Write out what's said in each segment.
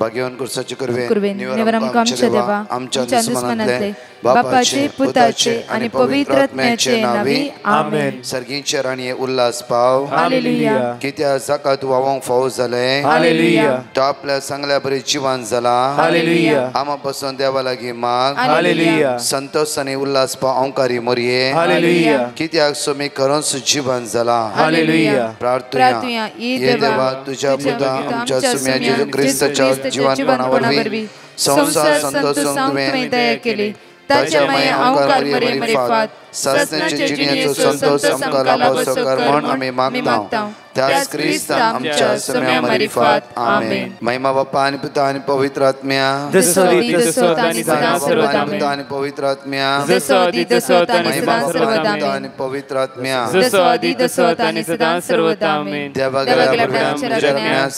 भाग्यवान कुर्साचे कुर्वेन निवर आमच्या देवा आमच्या दुश्मनांतले बापाचे पुताचे आणि पवित्र आत्म्याचे नावी आमेन. सर्गींचे राणी उल्हास पाव हालेलुया. कित्या जाका तू वावंक फावो जाले हालेलुया. तो आपल्या चांगल्या बरी जिवान जाला हालेलुया. आमा पासून देवा लागी माग हालेलुया. संतोष आणि उल्हास पाव औंकारी मोरये हालेलुया. कित्याक सोमी करूनच जिवान जाला हालेलुया. प्रार्थना ये देवा तुझ्या पुता आमच्या सुम्या जेजू ख्रिस्ताच्या जीवनपणावरवी संसार संतोषून तुवें दया केली. ताच्या माया औंकार मरे फात ससनाचे जिणेचो संतोष आमकां लाभो कर म्हण आमी मागता. त्याच ख्रिस्त आमच्या सम्या मरे फात आमेन. महिमा बाप्पा आणि पिता आणि पवित्र आत्म्या जसो आणि सदा सर्वदा आणि पवित्र आत्म्या जसो आणि सदा सर्वदा आणि पवित्र आत्म्या जसो आणि सदा सर्वदा आमेन. देवा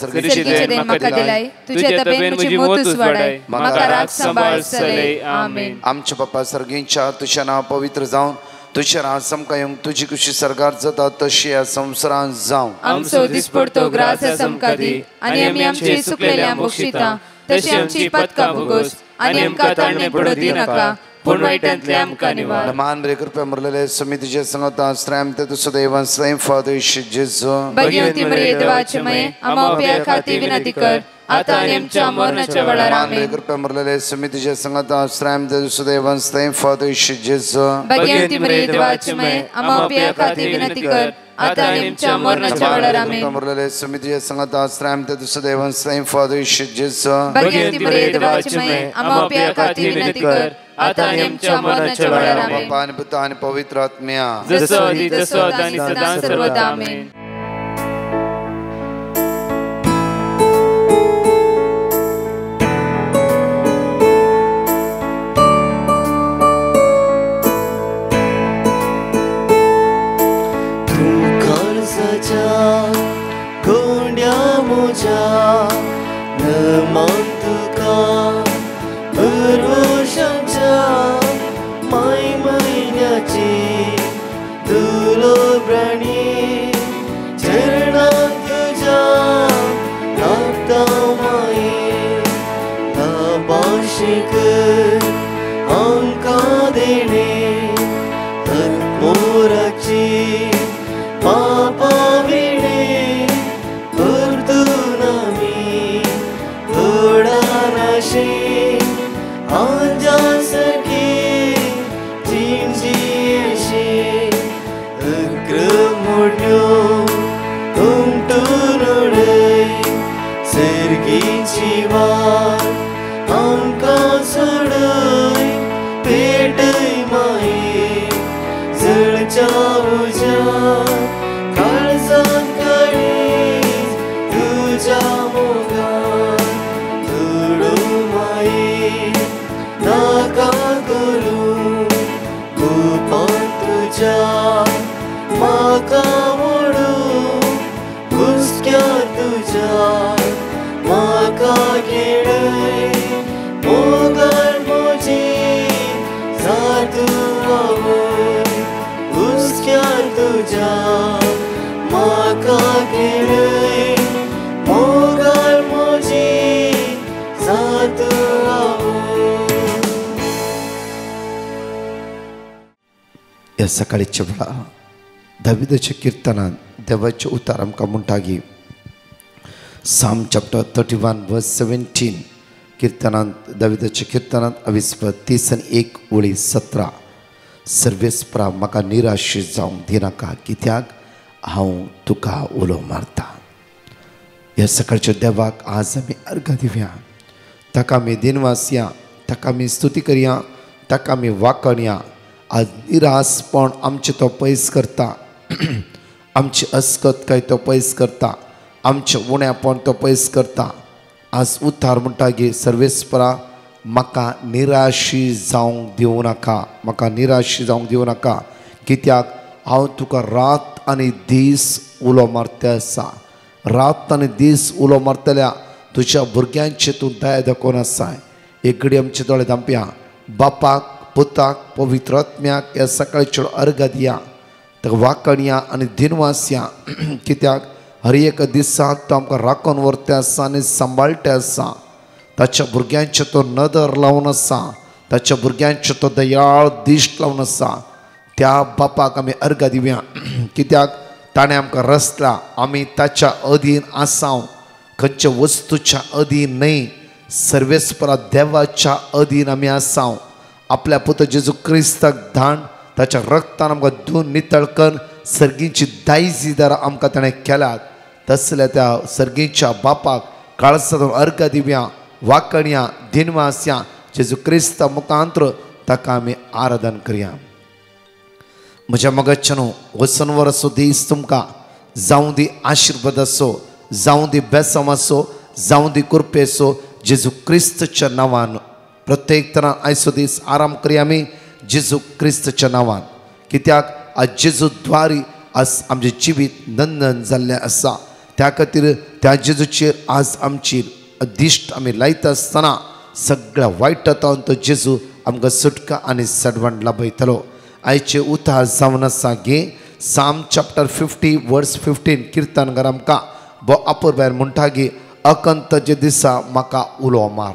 सर्गीचे देन म्हाका दिलाय तुझे तबेन म्हजी मोतूच वाडाय म्हाका राख सांबाळ सले आमेन. आमच्या बाप्पा सर्गींच्या तुझे नाव पवित्र जावन तुझे नाव समका येवंक तुझी खुशी सरकार जाता तशी या संवसारांत जावं. आमचो दिसपडतो ग्रास समका दी आणि आमी आमची सुकलेल्या बक्षिता तशी आमची पदकां भोगोस आणि आमकां ताणणे पडू दी नाका पूण वायटांतले आमकां निवार. मान बरे कृपया मरलेले समितीचे संगता श्रेम ते तुझं देवन स्वयं फादर जेजू भगवंती मरिये देवाचे मये आम्हा उप्या खाती विनंती कर आता आणि आमच्या मरणाच्या वेळार आमेन. कृपया मरलेले समितीचे संगता श्रेम ते तुझं देवन स्वयं फादर जेजू भगवंती मरिये देवाचे मये आम्हा उप्या खाती विनंती कर आता आणि आमच्या मरणाच्या वेळार आमेन. मरलेले समितीचे संगता श्रेम ते तुझं देवन स्वयं फादर जेजू भगवंती मरिये देवाचे मये आम्हा उप्या खाती विनंती कर आता आणि आमच्या मरणाच्या वेळार आमेन. बाप्पा आणि पिता आणि पवित्र आत्म्या जसो आणि सदा सर्वदा आमेन. या सकाळीच्या वेळा दाविदाच्या कीर्तनात देवाचे उतार आमकां म्हणटागी साम चॅप्टर 31 वर्स 17 कीर्तनांत दाविदाच्या कीर्तनांत 20:31 सर्वेस्परा म्हाका निराश जावंक दिनाका कित्याक हांव तुका उलो मारता. ह्या सकाळच्या देवाक आज आमी अर्घ दिवया. ताका आमी दिनवासया, ताका आमी स्तुती करया, ताका आमी वाकणया. आज निरासपण आमचे तो पयस करता, आमची अस्कत काय तो पयस करता, आमचे उण्यापण तो पयस करता. आज उतार म्हणटा की सर्वेस्परा म्हाका निराशी जावंक दिवं नाका, म्हाका निराशी जावंक दिवं नाका कित्याक हांव तुका रात आनी दीस उलो मारता आसा. रात आनी दीस उलो मारतल्या तुज्या भुरग्यांचे तूं दया दाखोवन आसा. एक घडी आमचे दोळे धांपया. बापाक, पुताक, पवित्र आत्म्याक ह्या सकाळचे अर्घ दिया, ताका वाकणया आनी दिनवासया कित्याक हर एक दिसांत तो आमकां राखून व्हरता आसा आनी सांबाळटा आसा. ताच्या भुरग्यांचे तो नदर लावन आसा, ताच्या भुरग्यांचे तो दयाळ दिश्ट लावन आसा. त्या बापाक आमी अर्घ दिवया, कित्याक ताणें आमकां रचला. आमी ताच्या अधीन आसांव, खंयच्या वस्तूच्या अधीन न्हय, सर्वेस्परा देवाच्या अधीन आमी आसांव. आपल्या पुत्र जेजू क्रिस्ताक धाण ताच्या रक्तान आमकां धुवन नितळ करून सर्गीची दायजीदार आमकां ताणें केल्यात. तसल्या त्या सर्गीच्या बापाक काळसांत अर्घ दिवया, वाकणया, दिनवास या जेजू क्रिस्ता मुखांतर ताका आमी आराधन करया. म्हज्या मगच्चनो, वसनवर असो दीस तुमकां जावं दी आशिर्वाद असो, जावं दी बेसम असो, जावं दी कृपे असो, जेजू क्रिस्तच्या नांवान प्रत्येक तरां आयचो दीस आराम करया आमी जेजू क्रिस्तच्या नांवान. कित्याक आज जेजू द्वारी आज आमचें जिवीत नंदन जाल्लें आसा. त्या खातीर त्या जेजूचेर आज आमची दिश्ट आमी लायता आसतना सगळ्या वायटांतल्यान तो जेजू आमकां सुटका आनी सडवण लाभयतलो. आयचे उतार जावन आसा गे साम चॅप्टर 50 वर्स 15 किर्तनकार आमकां बो आपूर भायर म्हणटा गे, अकंतचे दिसा म्हाका उलो मार.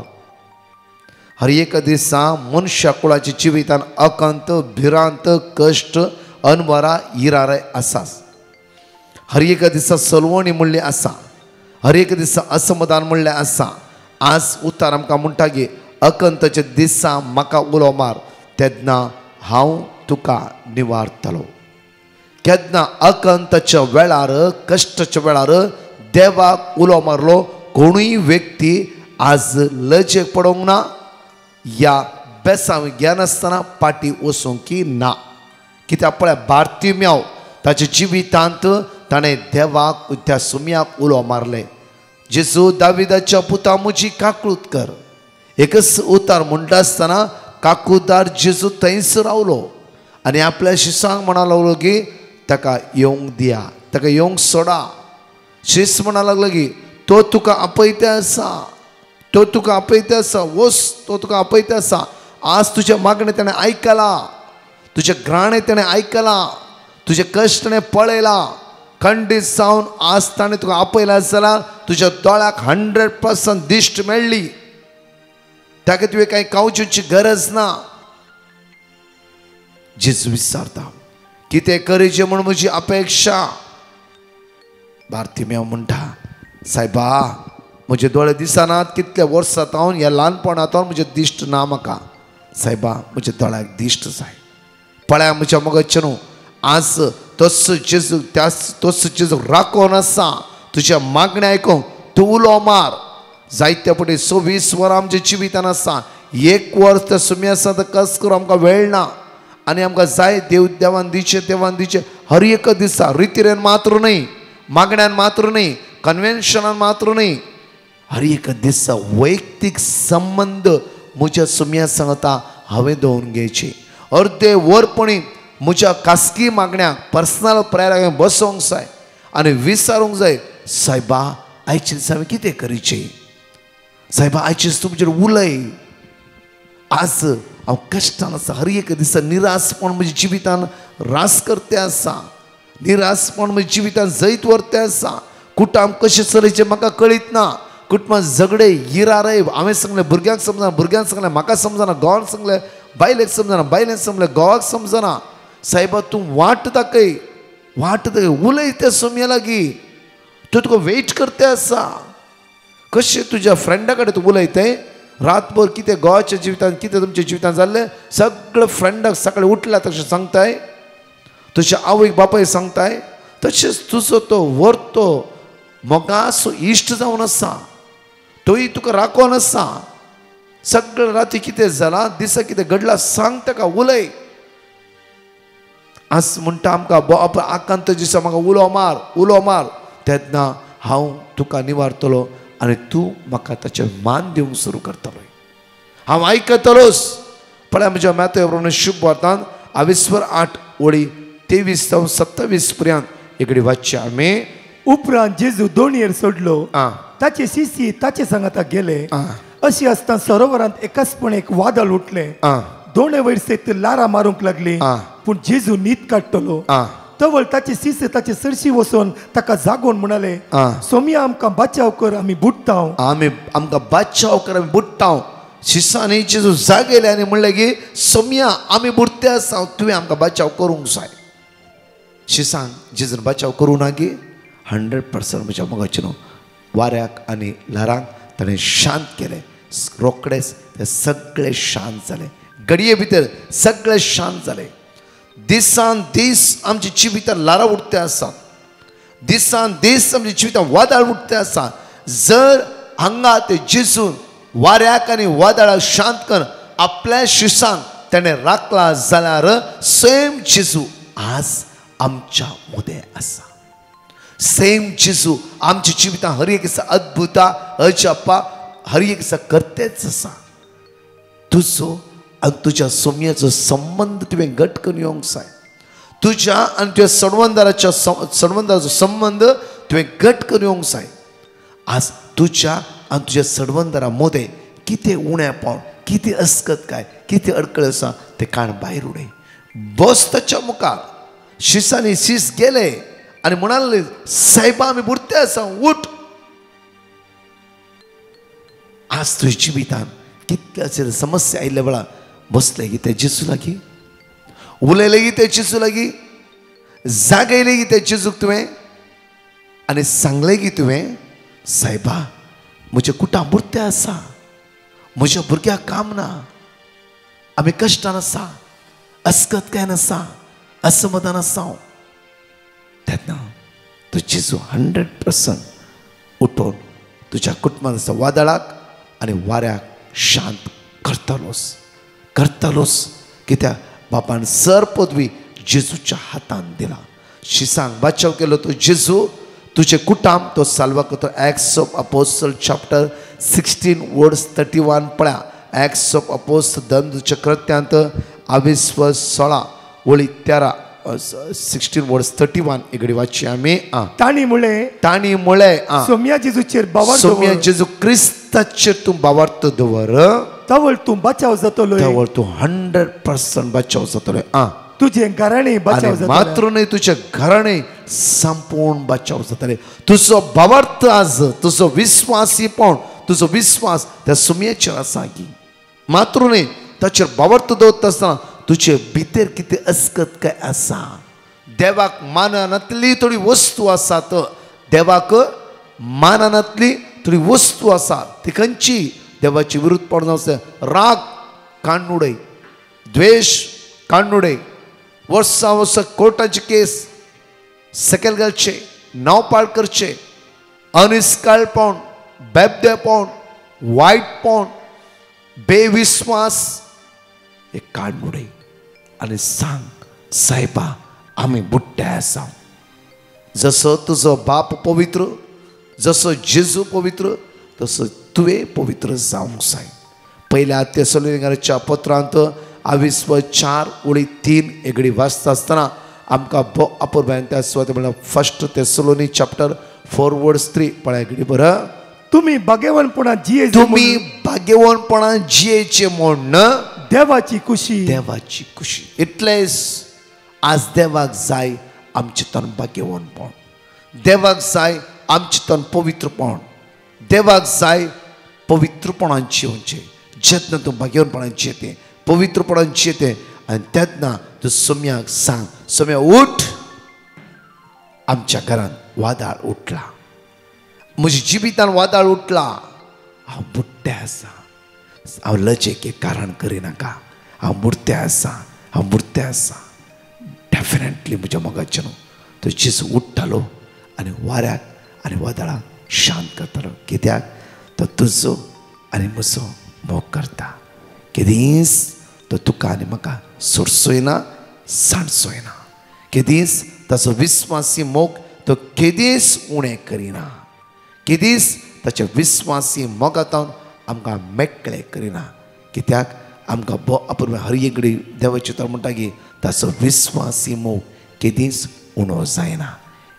हर एक दिसा मनशा कुळाच्या जिवितान अकंत, भिरांत, कश्ट, अनवरां, इरारे आसाच. हर एक दिसा सलवणी म्हणली आसा, हर एक दिसा असमाधान म्हणलें आसा. आज उतार आमकां म्हणटा गे, अकंतचे दिसा म्हाका उलो मार, तेन्ना हांव तुका निवारतलो. केन्ना अकंतच्या वेळार, कश्टाच्या वेळार देवाक उलो मारलो कोणूय व्यक्ती आज लजेक पडोंक ना, या बेसांव ज्ञान आसतना पाटी वचूंक ना. कित्याक पळय, बार्तिमेव ताच्या जिवितांत ताणें देवाक त्या सुमयाक उलो मारले, जेजू दाविदाच्या पुता म्हजी काकूट कर. एकच उतार म्हणटा आसतना काकूदार जेजू थंयच रावलो आनी आपल्या शिसांक म्हणा लागलो की ताका येवंक दिया, ताका येवंक सोडा. शिस म्हणा लागलो की तो तुका आपयते आसा, तो तुका आपयते आसा, वस तो तुका आपयते आसा. आज तुजें मागणें ताणें आयकलां, तुजें घराणें ताणें आयकलां, तुजें कश्ट ताणें पळयलां. खंडीत जावन आज ताणें तुका आपयलां जाल्यार तुज्या दोळ्याक 100% दिश्ट मेळ्ळी. ताका तुवें कांय कावचेची गरज ना. जेजू विचारता, कितें करीचें म्हूण म्हजी अपेक्षा. बार्तिमेव म्हणटा, सायबा म्हजे दोळे दिसनात, कितले वर्सां जावन ह्या ल्हानपणांतून म्हजें दिश्ट ना म्हाका. सायबा म्हज्या दोळ्याक दिश्ट जाय. पळया म्हज्या मगच्चनो, आज तसो जेजू तसो जेजू राखोन आसा. तुज्या मागण्या आयकूंक तूं उलो मार. जायते फावटी 26 वरां आमच्या जिवितान आसा. 1 वर्स त्या सुमी आसा तर कस करून आमकां वेळ ना आनी आमकां जाय देवान दिचे हर एक दिसा. रितीरेन मात्र न्हय, मागण्यान मात्र न्हय, कन्वेन्शनान मात्र न्हय, हर एक दिसा वैयक्तीक संबंद म्हज्या सुमया सांगता हांवें दवरून घेवचे. अर्दे वरपणी म्हज्या खासगी मागण्या पर्सनल प्रेयराक हांवें बसोंक जाय आनी विचारूंक जाय, सायबा आयचे दिसा हांवें कितें करीचें. सायबा आयचे दिसा तुमचेर उलय. आज हांव कश्टान आसा. हर एक दिसा निरासपण म्हज्या जिवितान रास करते आसा. निरासपण म्हज्या जिवितान जैत व्हरते आसा. कुटाम कशें चलयचें म्हाका कळीत ना. कुटुंबांत झगडे, इरारे. हांवें सांगलें भुरग्यांक समजना, भुरग्यांक सांगलें म्हाका समजना, घोवाक सांगलें बायलेक समजना, बायलेक सांगलें घोवाक समजना. सायबा तूं वाट दाखय, उलय त्या सुमया लागीं. तो तुका वेट करते आसा. कशें तुज्या फ्रेंडा कडेन तूं उलयतें. रातभर कितें घोवाच्या जिवितान, कितें तुमच्या जिवितान जाल्लें सगळे फ्रेंडाक सकाळीं उठल्या तशें सांगताय. तुज्या आवयक बापायक सांगताय. तशेंच तुजो तो व्हरतो मोगासो इश्ट जावन आसा. तोय तुका राखोन आसा. सगळे राती कितें जालां, दिसा कितें घडलां सांग ताका, उलय. आज म्हणटा आमकां आकांत दिसा म्हाका उलो मार, तेन्ना हांव तुका निवारतलो आनी तूं म्हाका ताचें मान दिवंक सुरू करतलो. हांव आयकतलोच. पळय म्हज्या मॅथ्यू शुभ वार्तांत 22:8-23-27 पर्यंत एक वाचचे आमी. उपरांत जेजू दोणयेर सोडलो. ताचे शिशी ताचे सांगाता गेले. अशी आसतना सरोवरांत एकाचपण एक वादळ उठले. दोणे वयर सेत लारां मारूंक लागली. पूण जेजू न्हीद काडटलो. तवळ ताचे शिष्य ताचे सरशी वचून ताका जागोवन म्हणाले, सोम्या आमकां बचाव कर, आमी बुडटाव. आमकां बचाव कर, आमी बुडटाव. शिष्यानी जेजू जागेले आनी म्हणलें की सोम्या आमी बुडते आसा, तुवें आमकां बचाव करूंक जाय. शिष्यांक जेजून बचाव करूं ना की 100% म्हज्या मोगाचें न्हू. वाऱ्याक आनी ल्हारांक ताणें शांत केलें. रोखडेच ते सगळे शांत जाले. घडये भितर सगळे शांत जाले. दिसान दीस आमच्या जिवितांत ल्हारां उठते आसात. दिसान दीस आमच्या जिवितांत वादळ उठते आसा. जर हांगा ते जेजून वाऱ्याक आनी वादळाक शांत कर आपल्या शिष्यांक ताणें राखला जाल्यार सेम जेजू आज आमच्या मदें आसा. सेम जेजू आमच्या जिवितांत हर एक दिसा अद्भुता अजापा हर एक दिसा करतेच आसा. तुजो आनी तुज्या सोम्याचो संबंध तुवें घट करून येवंक जाय. तुज्या आनी तुज्या सडवंदाराचो संबंध तुवें घट करून येवंक जाय. आज तुज्या आनी तुज्या सडवंदारा मदें कितें उणेंपण, कितें अस्कतकाय, कितें अडखळ आसा तें काण भायर उडय. बस ताच्या मुखार. शिसांनी शिस गेले आनी म्हणाले, सायबा आमी बुडते आसा, उठ. आज तुज्या जिवितांत कितल्याचेर समस्या आयिल्ल्या वेळार बसले की ते जेजू लागीं, उलयले की ते जेजू लागीं, जागयले की ते जेजूक तुवें आनी सांगले की तुवें, सायबा म्हज्या कुटां बुडते आसा, म्हज्या भुरग्याक काम ना, आमी कश्टान आसा, अस्कतकायन आसा, असमाधान आसा. तेन्ना तो जेजू 100% उठोवन तुज्या कुटुंबांत आसा वादळाक आनी वाऱ्याक शांत करतलोस. कित्याक बापान सर पदवी जेजूच्या हातान दिला. शिसांक बचाव केलो तो जेजू. तुझे कुटाम तो साल्वा करतो. एक्ट्स ऑफ अपोस्टल चॅप्टर 16 वर्स 31 पळया. एक्ट्स ऑफ अपोस्टल धर्मदूतच्या कृत्यांत 22:16 वळी 13 16 वर्स 31 एगडी वाची आमी. ताणी मुळे सोम्या जेजूचेर बावार्थ, सोम्या जेजू क्रिस्ताचेर तूं बावार्थ दवर, तवळ तूं बचाव जातलो. तवळ तूं 100% बचाव जातलो. तुझे घराणे बचाव जातले. मात्र न्ही तुझे घराणे संपूर्ण बचाव जातले. तुजो बावार्थ आज, तुजो विश्वासीपण, तुजो विश्वास त्या सोम्याचेर आसा की मात्र न्ही ताचेर बावार्थ दवरता आसतना तुजे भितर कितें अस्कत काय आसा. देवाक माननातली थोडी वस्तू आसात. देवाक माननातली थोडी वस्तू आसा. ती खंयची देवाची विरुद्ध पडना. राग काडून उडय, द्वेष काडून उडय, वर्सा वर्सा कोर्टाची केस सकयल घालचे, नांवपाळ करचे, अनिश्काळपण, बेबदेपण, वायटपण, बेविश्वास हे काडून उडय आनी सांग, सायबा आमी बुडटे आसा. जसो तुजो बाप पवित्र, जसो जेजू पवित्र, तसो तुवें पवित्र जावंक जाय. पयल्या तेसलोनिकांच्या पत्रांत 22:4-3 एगडी वाचता आसतना आमकां अपुरबायन त्या सुवाते म्हणल्यार 1 तेसलोनी चॅप्टर 4 वर्स 3 पळय एगडी बरं. तुम्ही भाग्यवानपणान जियेचे म्हण देवाची खुशी. इतलेच आज देवाक जाय आमचे तन भाग्यवानपण. देवाक जाय आमचे तन पवित्रपण. देवाक जाय पवित्रपणान जियोवचें. जेन्ना तूं भाग्यवानपणान जियेतें, पवित्रपणान जियेतें आनी तेन्ना तूं सोम्याक सांग, सोम्या उठ, आमच्या घरांत वादळ उठला, म्हज्या जिवितान वादळ उठला, हांव बुडटे आसा, हांव लजेक कारण करिनाका, हांव बुडते आसा. डेफिनेटली म्हज्या मोगाचें न्हू तो जेजू उठ्ठालो आनी वाऱ्याक आनी वादळाक शांत करतालो. कित्याक तो तुजो आनी म्हजो मोग करता. केदीस तो तुका आनी म्हाका सोडचोय ना, सांडचोय ना. केदीस ताचो विस्वासी मोग तो केदीस उणें करिना. केदीस ताच्या विस्वासी मोगांतल्यान आमकां मेकळे करिना. कित्याक आमकां अपूर्व हर एकडी देवाची तर म्हणटा की ताचो विस्वासी मोग केदीस उणो जायना.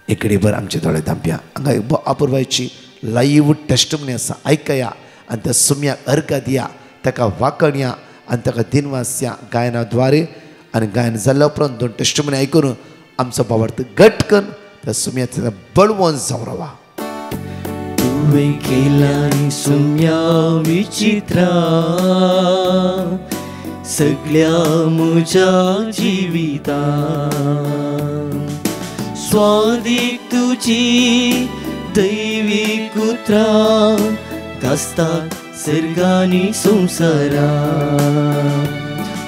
एकडे भर आमचे दोळे धांपया. हांगा एक अपूर्वाची लाईव्ह टेस्टमनी आसा, आयकया आनी त्या सोम्याक अर्घ दिया, ताका वाकणया आनी ताका दिनवास या गायना द्वारे. आनी गायन जाल्ल्या उपरांत 2 टेस्टमनी आयकून आमचो भावार्थ घटकन त्या सुम्यातल्या बळवून जावं रावा. तुवे केलाय सुम्या विचित्रा सगळ्या म्हज्या जिविता स्वादीक तुजी दैवीक उतरां गाजतात सर्गांनी संवसारा.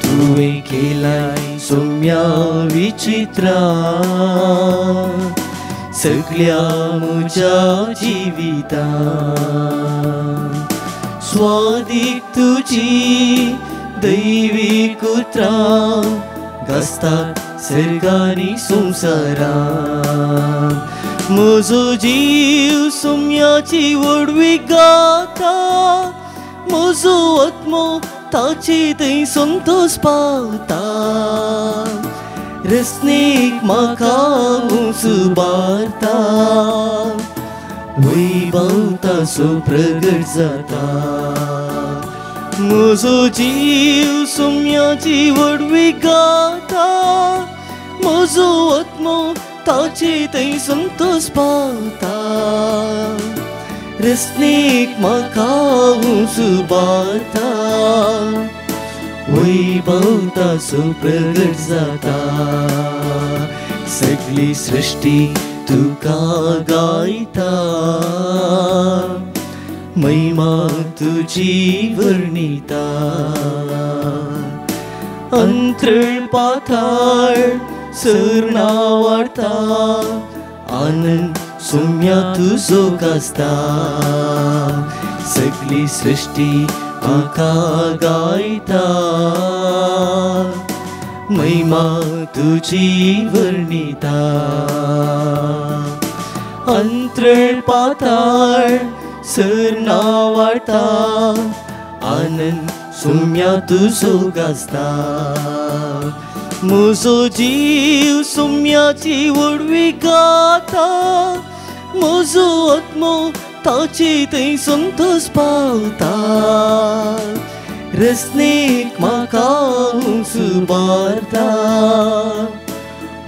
तुवें केलाय सौम्या विचित्रा सगळ्या म्हज्या जिविता स्वादीक तुजी दैवीक उतरां गाजतात सर्गांनी संवसारा. म्हजो जीव सौम्याची वडवी गाता म्हजो आत्मो ताची थंय संतोष पावता. रसनेक म्हाका सुबारता वैभव ताचो प्रगट जाता. म्हजो जीव सौम्याची वडवी गाता म्हजो आत्मो ताची थंय संतोष पावता. रसनेक म्हाका सुबारता वैभव ताचो प्रगट जाता. सगळी सृष्टी तुका गायता महिमा तुजी वर्णिता. अंतरळ पाताळ सर्ना वार्ता आनंद सौम्या तुजो गाजता. सगळी सृष्टी म्हाका गायता महिमा तुजी वर्णिता. अंतरळ पाताळ सर्ना वार्ता आनंद सौम्या तुजो गाजता. म्हजो जीव सौम्याची वडवी गाता म्हजो आत्मो ताची थंय संतोष पावता. रसनेक म्हाका सुबारता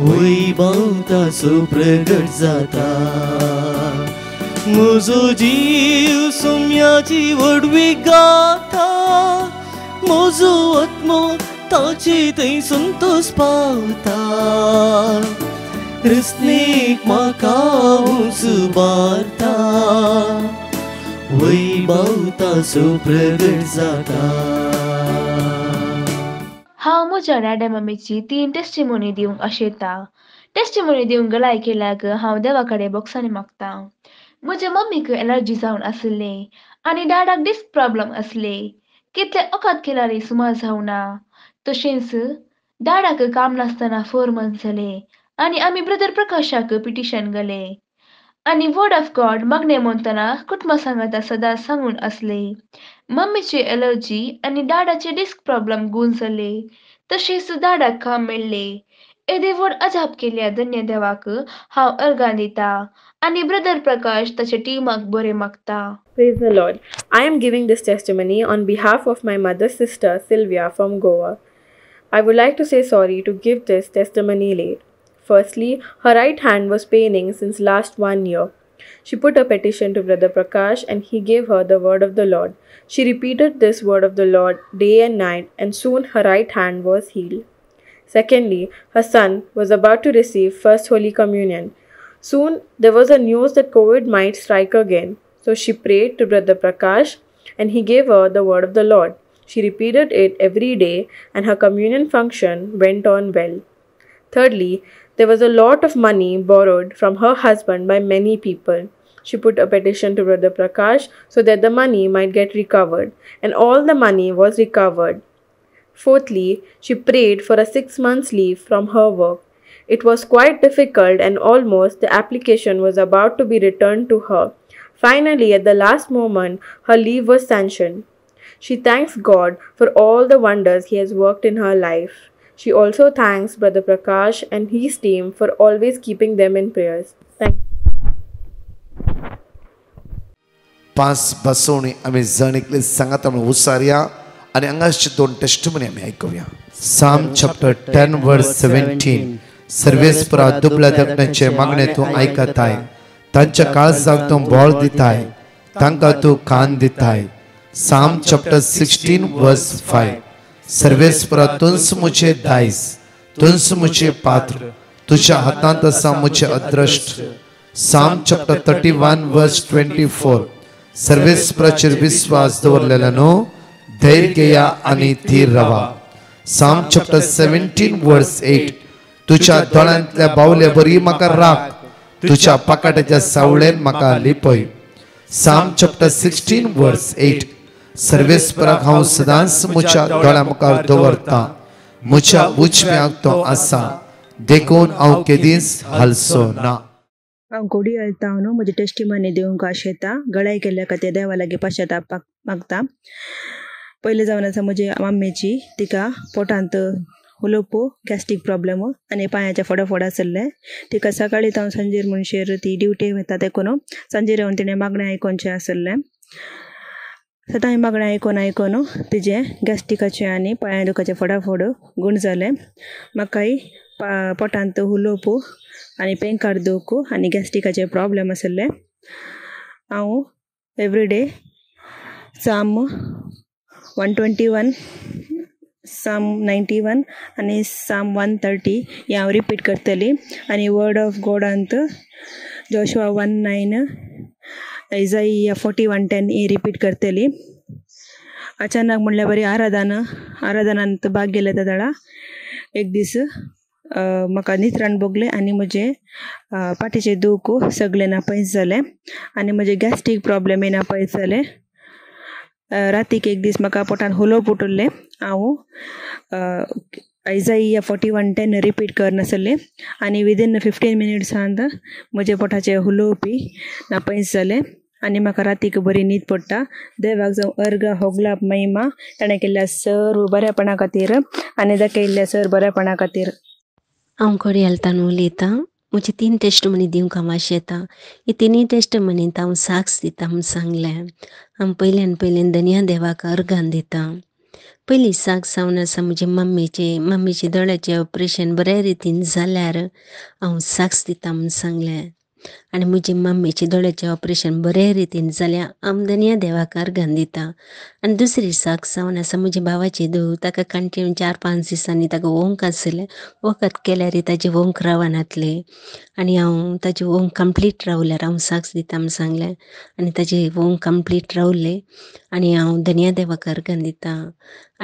वैभव ताचो प्रगट जाता. म्हजो जीव सौम्याची वडवी गाता म्हजो आत्मो ताची थंय संतोष पावता. रसनेक म्हाका सुबारता वैभव ताचो प्रगट जाता. हांव म्हज्या डॅडा मम्मीची 3 टेस्टिमोनी दिवंक आशेता. टेस्टिमोनी दिवंक गलाय केल्याक हांव देवा कडेन बोक्सांनी मागता. म्हज्या मम्मीक एलर्जी जावन आसले आनी डॅडाक डिस्क प्रॉब्लम असले. कितले वखद केल्यारय सुमार जावना. तशेंच डॅडाक काम नासतना 4 months जाले आनी आमी ब्रदर प्रकाशाक पिटिशन गेले आनी वर्ड ऑफ गॉड मागणे म्हणटना कुटुंबा सांगाता सदांच सांगून असले. मम्मीची एलर्जी आनी डॅडाचे डिस्क प्रॉब्लम गूण जाले. तशेंच डॅडाक काम मेळ्ळे. एदे व्हड अजाप केल्या धन्य देवाक हांव अर्गां दिता आनी ब्रदर प्रकाश ताचे टिमाक बरें मागता. Praise the Lord. I am giving this testimony on behalf of my mother's sister Sylvia from Goa. I would like to say sorry to give this testimony late. Firstly, her right hand was paining since last 1 year. She put a petition to Brother Prakash and he gave her the word of the Lord. She repeated this word of the Lord day and night and soon her right hand was healed. Secondly, her son was about to receive First Holy Communion. Soon there was a news that COVID might strike again. So she prayed to Brother Prakash and he gave her the word of the Lord. She repeated it every day and her communion function went on well. Thirdly, there was a lot of money borrowed from her husband by many people. She put a petition to Brother Prakash so that the money might get recovered, and all the money was recovered. Fourthly, she prayed for a 6 months leave from her work. It was quite difficult and almost the application was about to be returned to her. Finally, at the last moment, her leave was sanctioned. She thanks God for all the wonders He has worked in her life. She also thanks Brother Prakash and his team for always keeping them in prayers. Thank you. 5 बसवणी आम्ही जणिकले सांगत आम्ही उसार्या आणि अंगाची 2 testimony आम्ही ऐकूया. Psalm chapter 10 verse 17. सर्वेस्परा दुबळ्या देखण्याचे मागणे तू ऐकताय तांच्या काळजाक तू बोळ दिताय तांकां तू कान दिताय साम चॅप्टर 16 वर्स 5 सर्वेस्परा तुंस मुझे दायस तुंस मुझे पात्र तुझ्या हातांत आसा मुझे अदृष्ट साम चॅप्टर 31 वर्स 24 सर्वेस्पराचेर विश्वास दवरलेल्यानो धैर्य घेया आनी थीर रावा साम चॅप्टर 17 वर्स 8 तुझ्या दोळ्यांतल्या बावले बरी म्हाका राख तुझ्या पाकाटाच्या सावळेन म्हाका लिपय साम चॅप्टर 16 वर्स 8 सर्वेस्पराक हांव सदांच मुझ्या दोळ्या मुखार दवरता मुझ्या उजव्याक तो आसा देखून हांव केदींच हालसो ना हांव घोडी घालता न्हू म्हजी टेस्टिमनी दिवंक आशेता गळाय केल्या खातीर देवा लागीं पश्चाताप मागता पयले जावन आसा म्हजे मम्मेची तिका पोटांत उलोवपू गॅस्ट्रीक प्रॉब्लेम आनी पांयाचे फोड आसले तिका सकाळी जावन सांजेर म्हणशेर ती ड्युटी वता देखून सांजेर येवन तिणें मागणें आयकोनचें आसलें सदांय मागणें आयकोन तिजे गॅस्ट्रिकाचे आनी पांया दुखाचे फोड गूण जाले म्हाकाय पोटांत उलोवपू आनी पेन काडूंक आनी गॅस्ट्रिकाचे प्रॉब्लेम आसले हांव एवरीडे साम 121 साम 91 आनी साम 130 हे हांव रिपीट करतली आनी वर्ड ऑफ गॉडांत जोशुआ 1:9 इजाइया 41:10 ही रिपीट करतली अचानक म्हणल्यार बरी आराधनांत भाग गेले त्या दळा एक दीस म्हाका नित्रान भोगले आनी म्हजे पाठीचे दूख सगळे नापयस जाले आनी म्हजे गॅस्ट्रीक प्रॉब्लेम नापयस जाले रातीक एक दीस म्हाका पोटान उलोवप उठुल्लें हांव इजाइया 41:10 रिपीट करनासलें आनी विदीन 15 मिनिट्सांत म्हजे पोटाचे उलोवपी नापयस जाले आनी म्हाका रातीक बरी न्हीद पडटा देवाक जावं अर्ग होगला महिमा ताणें केल्ल्या सर्व बऱ्यापणा खातीर आनी दाखयल्ल्या सर्व बऱ्यापणा खातीर हांव घोडी घालतान उलयतां म्हजी 3 टेस्टमनी दिवंक हांव आशेता ही 3 टेस्टमनींत हांव साक्स दिता म्हूण सांगलें हांव पयल्यान धन्या देवाक अर्गान दितां पयली साक्स जावन आसा म्हजे मम्मीचे दोळ्याचें ऑपरेशन बऱ्या रितीन जाल्यार हांव साक्स दिता म्हूण सांगलें आनी म्हजे मम्मीचे दोळ्याचें ऑपरेशन बऱ्या रितीन जाल्यार हांव धन्या देवाक अर्गान दिता आनी दुसरी साक्स जावन आसा म्हजे भावाची धूव ताका कंटिन्यू 4-5 दिसांनी ताका वोंक आसलें वखद केल्यार ताजी वोंक रावनातली आनी हांव ताजी वोंक कंप्लीट रावल्यार हांव साक्स दिता म्हूण सांगलें आनी ताजी वोंक कंप्लीट रावले आनी हांव धन्या देवाक अर्गान दिता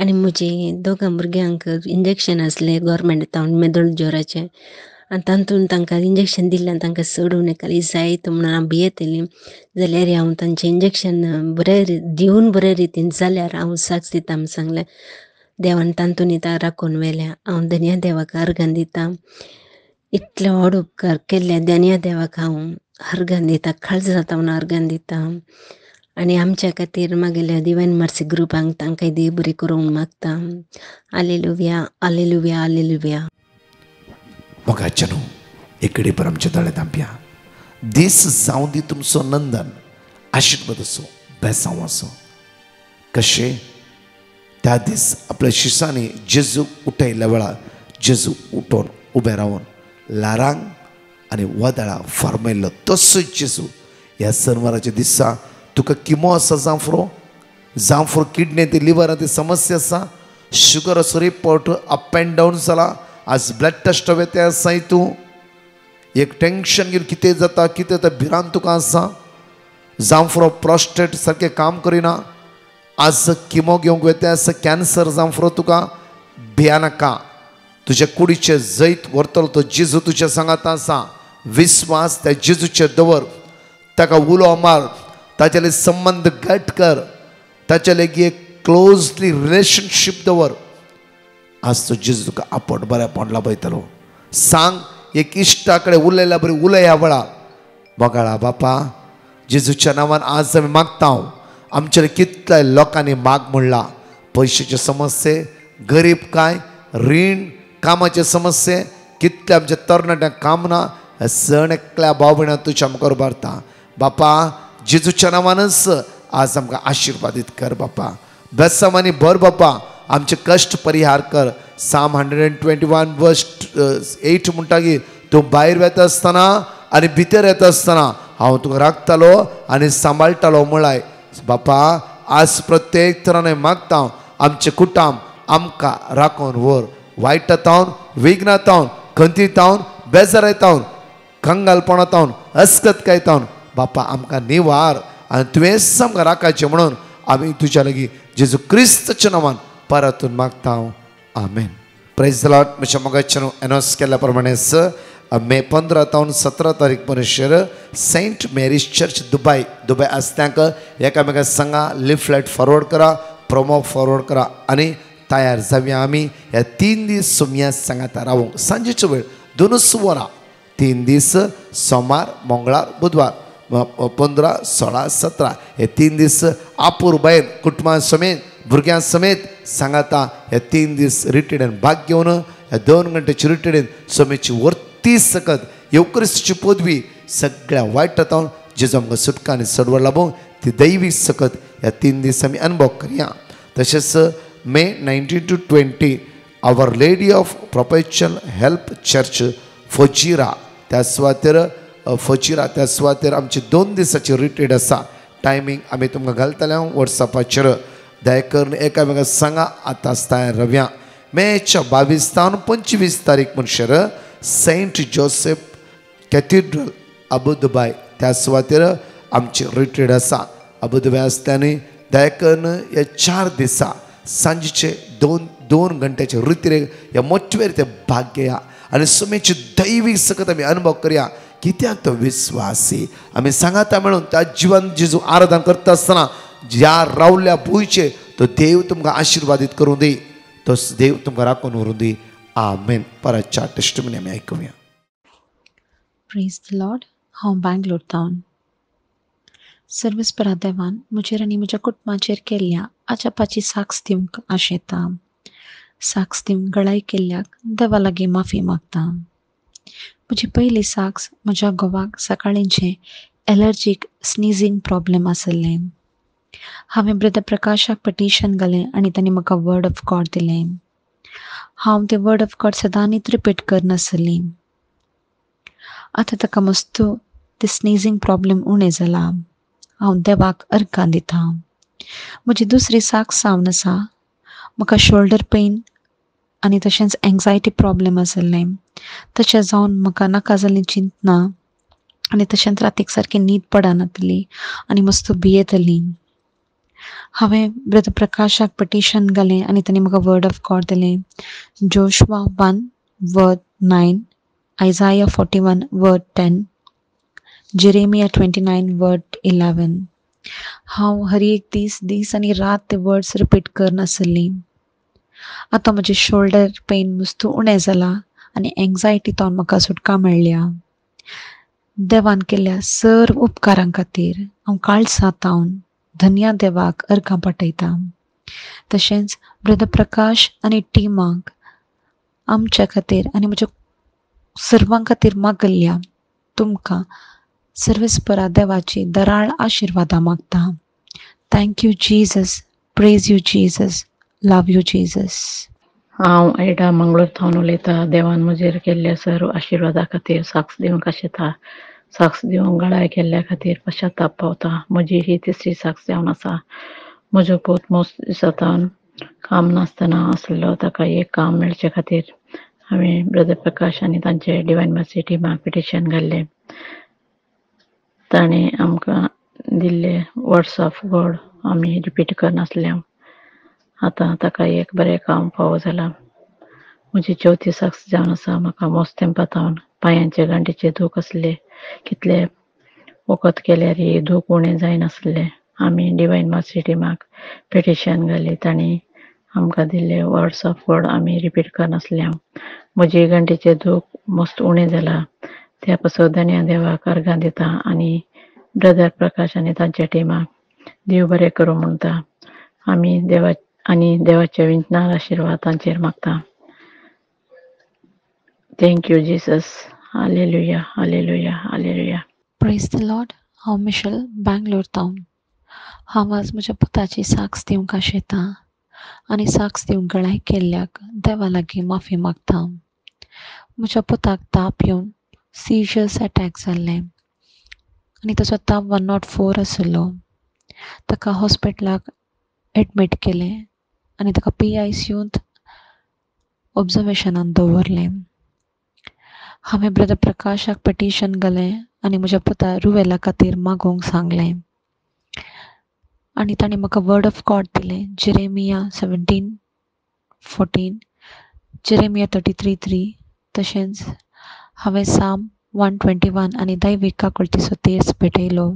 आनी म्हजे 2 भुरग्यांक इंजेक्शन आसलें गव्हर्मेंटान मेदोळ ज्वराचें आनी तातूंत तांकां इंजेक्शन दिल्ल्यान तांकां सोडून एकाली जायत म्हणून हांव भियेतलीं जाल्यार हांव तांचें इंजेक्शन दिवन बऱ्या रितीन जाल्यार हांव साक्स दिता म्हूण सांगलें देवान तातूंत राखून व्हेल्या हांव धन्या देवाक अर्गान दिता इतले व्हड उपकार केल्ले धन्या देवाक हांव अर्गान दिता काळज जाता म्हणून अर्गान दिता आनी आमच्या खातीर मागेल्या डिवायन मर्सी ग्रुपांक तांकांय देव बरी करूंक मागता हालेलुया हालेलुया हालेलुया मोगाच्या न्हू एकडे पर आमच्या दोळ्यांत आंब्या दीस जावं दी तुमचो नंदन आशिर्वाद असो बेसांव असो कशें त्या दीस आपल्या शिसांनी जेजू उठयल्या वेळार जेजू उठोन उबें रावन लारांक आनी वदळां फर्मायल्लो तसोच जेजू ह्या शेनवाराच्या दिसा तुका किमो आसा जावं फ्रो किडनी ती लिव्हरांत समस्या आसा शुगर असो रिपोर्ट अप एंड डावन जाला आज ब्लड टेस्ट वेते आसाय तूं एक टेंशन घेवन कितें जाता भिरांत तुका आसा जावं फ्रो प्रोस्टेट सारकें काम करिना आज किमो घेवंक वेते आसा कॅन्सर जावं फ्रो तुका भियानाका तुज्या कुडीचें जैत व्हरतलो तो जेजू तुज्या सांगात आसा विस्वास त्या जेजूचेर दवर ताका उलो मार ताचे संबंध घट कर ताचे लेगीत एक क्लोजली रिलेशनशीप दवर आज तो जेजू तुका आपट बऱ्यापण लाभयतलो सांग एक इश्टा कडेन उलयल्या बरी उलय ह्या वेळार मोगाळा बापा जेजूच्या नांवान आज आमी मागता आमचे कितल्या लोकांनी माग म्हणला पयशाचे समस्ये गरीब काय रीण कामाचे समस्ये कितल्या आमच्या तरणाट्यांक काम ना हे सण एकल्या भाव भयणां तुज्या मुखार उबारता बापा जेजूच्या नांवानच आज आमकां आशिर्वादीत कर बापा बेसामानी भर बापा आमचे कश्ट परिहार कर. साम 121 वर्स 8 म्हणटा की तूं भायर वेता आसतना आनी भितर येता आसतना हांव तुका राखतलो आनी सांबाळटलो म्हळाय. बापा आज प्रत्येक तराने मागता आमचे कुटुंब आमकां राखून व्हर. वायटातावन विघ्नातावन खंतीतावन बेजारायतावन कंगालपणातावन अस्कतकायतावन बापा आमकां निवार आनी तुवेंच आमकां राखायचें म्हणून आमी तुज्या लागीं जेजू क्रिस्ताच्या नांवान परतून मागता. आमेन. Praise the lord. म्हज्या मोगाचें एनॉस केल्ल्या प्रमाणेच मे 15 तावन 17 तारीख पर्यंत सेंट मेरीज चर्च दुबय आसत्यांक एकामेकांक सांगा, लिफलेट फॉरवर्ड करा, प्रोमो फॉरवर्ड करा आनी तयार जावया. आमी ह्या 3 दीस सुमया सांगाता रावूंक. सांजेचो वेळ 2 वरां 3 दीस सोमार मंगळार बुधवार 15, 16, 17 हे 3 दीस आपूर बायल कुटुंबां समेत भुरग्यां समेत सांगाता. हे 3 दीस रिट्रीटेन भाग घेवन ह्या 2 घंटेची रिट्रीटेन समेची वर्ती सकत येवक्रिस्ताची पदवी सगळ्या वायटातावन जेजू आमकां सुटका आनी सडवड लाभूंक ती दैवी सकत ह्या 3 दीस आमी अनुभव करया. तशेंच May 19 to 20 our lady of perpetual help church फोजिरा त्या सुवातेर आमची 2 दिसाची रिट्रीट आसा. टायमींग आमी तुमकां घालतले वॉट्सॅपाचेर. दया करून एकामेकांक सांगा आतां आसता रव्या. मेच्या 22 तावन 25 तारीख म्हणसर सेंट जोसेफ कॅथिड्रल अबुदबाय त्या सुवातेर आमची रिट्रीट आसा. अबुदबाय आसतना दया करून हे 4 दिसा सांजेचे 2 घंट्याचे रित्रेक ह्या मोठवेर ते भाग घेया आनी सुमेची दैवी सकत आमी अनुभव करया. कित्याक तो विश्वासी आमी सांगाता मेळून त्या जिवन जेजू आराधना करता आसतना ज्या रावल्या भुंयचे तो देव तुमकां आशिर्वादीत करूं दी. तो देव तुमकां राखून व्हरूं दी. आमेन. परतच्या टेस्टिमनी आमी आयकुया. Praise the Lord. हांव बँगलोर तावन सर्वीस परा देवान म्हजेर आनी म्हज्या कुटुंबाचेर केल्ल्या आजापाची साक्ष दिवंक आशेता. साक्ष दिवंक गळाय केल्ल्याक देवा लागीं माफी मागता. म्हजी पयली साक्ष म्हज्या घोवाक सकाळींचे एलर्जीक स्नीजिंग प्रॉब्लेम आसलें. हांवें ब्रदर प्रकाशाक पटिशन घालें आनी तांणी म्हाका वर्ड ऑफ गॉड दिलें. हांव तें वर्ड ऑफ गॉड सदांच रिपीट करनासली. आतां ताका मस्तू ते स्नीजिंग प्रॉब्लेम उणें जाला. हांव देवाक अर्गां दितां. म्हजी दुसरी साक्ष जावन आसा म्हाका शोल्डर पेन आनी तशेंच एंग्जायटी प्रॉब्लेम आसलें. तशें जावन म्हाका नाका जाल्ली चिंतना आनी तशेंच रातीक सारकी न्हीद पडनासली आनी मस्त भियेतली. हांवें ब्रदर प्रकाशाक पटिशन घालें आनी तांणी म्हाका वर्ड ऑफ गॉड दिलें. Joshua 1:9, आयजाया 41:10, Jeremiah 29:11. हांव हर एक दीस आनी रात ते वर्ड्स रिपीट करनासली. आतां म्हजें शोल्डर पेन मस्त उणें जाला आनी एंग्जायटी तावन म्हाका सुटका मेळ्ळ्या. देवान केल्ल्या सर्व उपकारां खातीर हांव काळजां तावन धन्या देवाक अर्गां पाठयता. तशेंच ब्रदर प्रकाश आनी टिमाक आमच्या खातीर आनी म्हज्या सर्वां खातीर मागल्ल्या तुमकां सर्वेस्परा देवाची दराळ आशिर्वादां मागता. Thank you Jesus. Praise you Jesus. Love you Jesus. हांव एडा मंगळूर थावन उलयतां. देवान म्हजेर केल्ल्या सर्व आशिर्वादा खातीर साक्ष दिवंक आशेता. साक्ष दिवंक गळाय केल्ल्या खातीर पश्चाताप पावता. म्हजी ही 3री साक्ष जावन आसा. म्हजो पूत मोस्ट दिसांतान काम नासतना आसलो. ताका एक काम मेळचे खातीर हांवें ब्रदर प्रकाश आनी तांचे डिवायन मर्सी टिमाक पिटिशन घाल्लें. ताणें आमकां दिल्ले वर्ड्स ऑफ गॉड आमी रिपीट करनासले. आतां ताका एक बरें काम फावो जाला. म्हजी 4थी साक्ष जावन आसा. म्हाका मोस्त तेंपातावन पांयांचे गांठीचे दूख आसले. कितले वखद केल्यार दूख उणें जायनासलें. आमी डिवायन मर्सी टिमाक पिटिशन घाली. तांणी आमकां दिल्ले वर्ड्स ऑफ गॉड आमी रिपीट करनासले. म्हजी गांठीचे दूख मस्त उणें जाला. त्या पासून धन्या देवाक अर्गां दिता आनी ब्रदर प्रकाश आनी तांच्या टिमाक देव बरें करूं म्हणटा. आमी देवाच्या विंचनार आशिर्वाद तांचेर मागता. Thank you Jesus. Hallelujah hallelujah hallelujah. Praise the Lord. हांव मिशेल बँगलोर तावन. हांव आज म्हज्या पुताची साक्ष दिवंक आशेता. आनी साक्स दिवंक गळाय केल्ल्याक देवा लागीं माफी मागता. म्हज्या पुताक ताप येवन सिजर्स अटॅक जाल्ले आनी ताचो ताप 104 आशिल्लो. ताका हॉस्पिटलाक एडमीट केलें आनी ताका PICUंत ऑब्जर्वेशनान दवरलें. हांवें ब्रदर प्रकाशाक पिटिशन घालें आनी म्हज्या पुता रुवेला खातीर मागोवंक सांगलें. आनी ताणें म्हाका वर्ड ऑफ गॉड दिलें. Jeremiah 17:14, Jeremiah 33:3. तशेंच हांवें साम 121 आनी दैवीक काकुळतीचो तेर्स भेटयलो.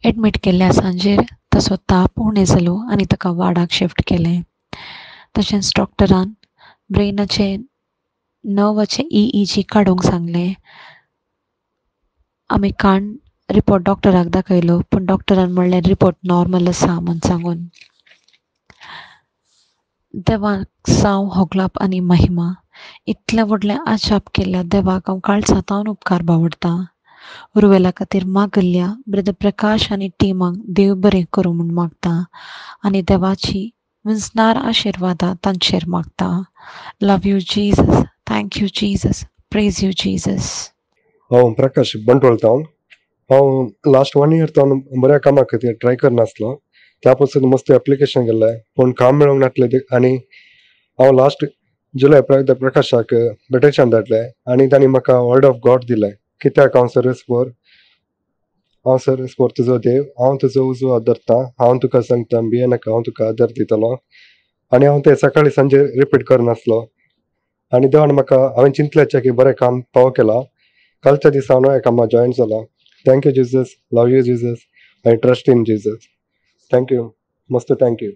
एडमीट केल्ल्या सांजेर ताचो ताप उणें जालो आनी ताका वार्डाक शिफ्ट केलें. तशेंच डॉक्टरान ब्रेनाचे नर्वाचे EEG काडूंक सांगलें. आमी काण रिपोर्ट डॉक्टराक दाखयलो पूण डॉक्टरान म्हणलें रिपोर्ट नॉर्मल आसा म्हूण सांगून. देवाक साव होगलाप आनी महिमा. इतलें व्हडलें आजाप केल्ल्या देवाक हांव काळजांतल्यान उपकार बावडटां. रुवेला खातीर मागल्ल्या ब्रदर प्रकाश आनी टिमांक देव बरें करूं म्हूण मागता आनी देवाची विंचणार आशिर्वादा तांचेर मागता. Love you Jesus. Thank you Jesus. Praise you Jesus. हांव प्रकाश बंटोळतावन. हांव लास्ट 1 year तावन बऱ्या कामा खातीर ट्राय करनासलो. त्या पासून मस्त एप्लिकेशन गेल्लें पूण काम मेळोंक नासलें आनी हांव लास्ट जुलय प्रकाशाक बेटेशन धाडलें आनी तांणी म्हाका वर्ड ऑफ गॉड दिलें. कित्याक हांव सर्वीस फॉर तुजो देव. हांव तुजो उजो आदरतां. हांव तुका सांगता भियेनाका, हांव तुका आदर दितलो. आनी हांव तें सकाळीं सांजे रिपीट करनासलो आनी देवान म्हाका हांवें चिंतलें की बरें काम पाव केलां. कालच्या दिसा हांव ह्या कामां जॉयन जालां. Thank you Jesus. Love you Jesus. I trust in Jesus. Thank you. मस्त थँक यू.